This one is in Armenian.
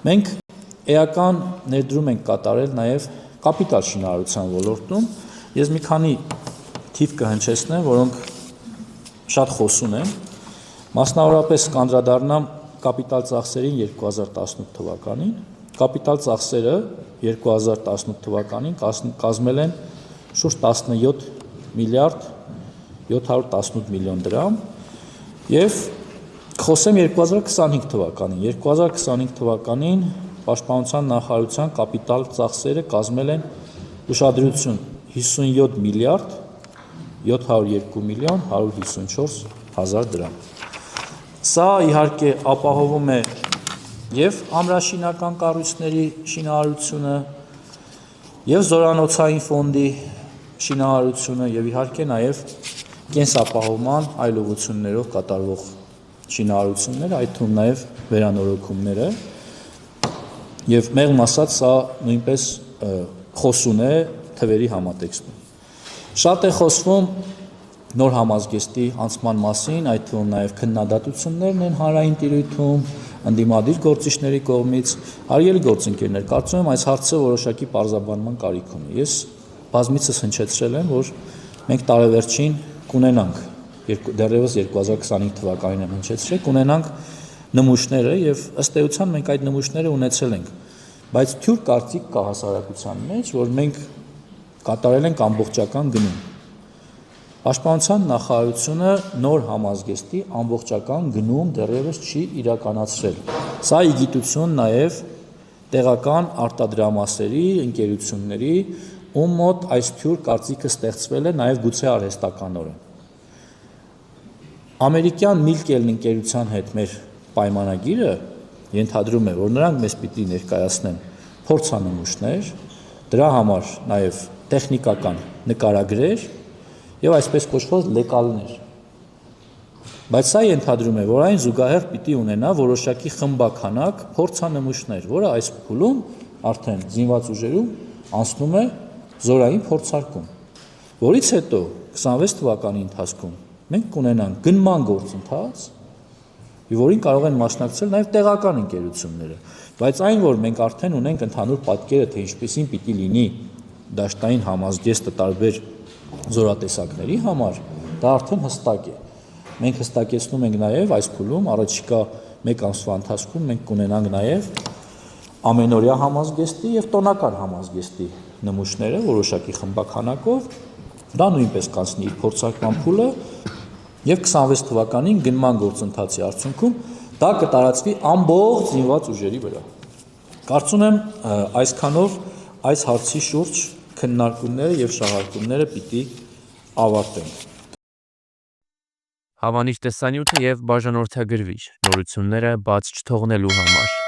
Մենք էական ներդրում ենք կատարել նաև կապիտալ շինարարության ոլորտում։ Ես մի քանի թիվ կհնչեցնեմ, որոնք շատ խոսուն են։ Մասնավորապես կանդրադառնամ կապիտալ ծախսերին 2018 թվականին։ Կապիտալ ծախսերը 2018 թվականին կազմել են շուրջ 17 միլիարդ 718 միլիոն դրամ եւ խոսեմ 2025 թվականին 2025 թվականին Պաշտպանության նախարարության կապիտալ ծախսերը կազմել են ուշադրություն 57 միլիարդ 702 միլիոն 154 հազար դրամ։ Սա իհարկե ապահովում է եւ ամրաշինական կառույցների շինարարությունը եւ զորանոցային ֆոնդի շինարարությունը եւ իհարկե նաեւ կենսապահովման այլ ուղղություններով կատարվող շինարարությունները, այդ թվում նաեւ վերանորոգումները եւ մեղմ ասած սա նույնպես խոսուն է թվերի համատեքստում։ Շատ է խոսվում նոր համազգեստի անցման մասին, այդ թվում նաեւ քննադատություններն են հանրային տիրույթում, ընդդիմադիր գործիչների կողմից, հարգելի գործընկերներ, կարծում եմ այս հարցը որոշակի պարզաբանման կարիք ունի։ Ես բազմիցս հնչեցրել եմ, որ մենք տարեվերջին կունենանք դեռևս 2025 թվականին եմ հնչեցրել, կունենանք նմուշները եւ ըստ էության մենք այդ նմուշները ունեցել ենք, բայց թյուր կարծիք կա հասարակության մեջ, որ մենք կատարել ենք ամբողջական գնում։ Պաշտպանության նախարարությունը նոր համազգեստի ամբողջական գնում դեռևս չի իրականացրել։ Սա ի գիտություն նաեւ տեղական արտադրամասերի, ընկերությունների, ում մոտ այս թյուր կարծիքը ստեղծվել է նաեւ գուցե արհեստականորեն։ Ամերիկյան Միլկելն ընկերության հետ մեր պայմանագիրը ենթադրում է, որ նրանք մեզ պիտի ներկայացնեն փորձանմուշներ, դրա համար նաև տեխնիկական նկարագրեր եւ այսպես կոչված լեկալներ։ Բայց սա ենթադրում է, որ այն զուգահեռ պիտի ունենա որոշակի խմբականակ փորձանմուշներ, որը այս փուլում արդեն զինված ուժերում անցնում է զորային փորձարկում, որից հետո 26 թվականի ընթացքում մենք կունենանք գնման գործընթաց, որին կարող են մասնակցել նաև տեղական ընկերությունները, բայց այն, որ մենք արդեն ունենք ընդհանուր պատկերը, թե ինչպիսին պիտի լինի դաշտային համազգեստը տարբեր զորատեսակների համար, դա արդեն հստակ է։ Մենք հստակեցնում ենք նաև այս փուլում առաջիկա 1 ամսվա ընթացքում մենք կունենանք նաև ամենօրյա համազգեստի եւ տոնական համազգեստի նմուշները որոշակի խմբականակով, դա նույնպես կանցնի իր փորձարկման փուլը եւ 26 թվականին գնման գործընթացի արդյունքում դա կտարածվի ամբողջ զինված ուժերի վրա։ Կարծում եմ այսքանով այս հարցի շուրջ քննարկումները եւ շահարկումները պիտի ավարտենք։ Հավանիչ տեսանյութը եւ բաժանորդագրվիչ նորությունները բաց չթողնելու համար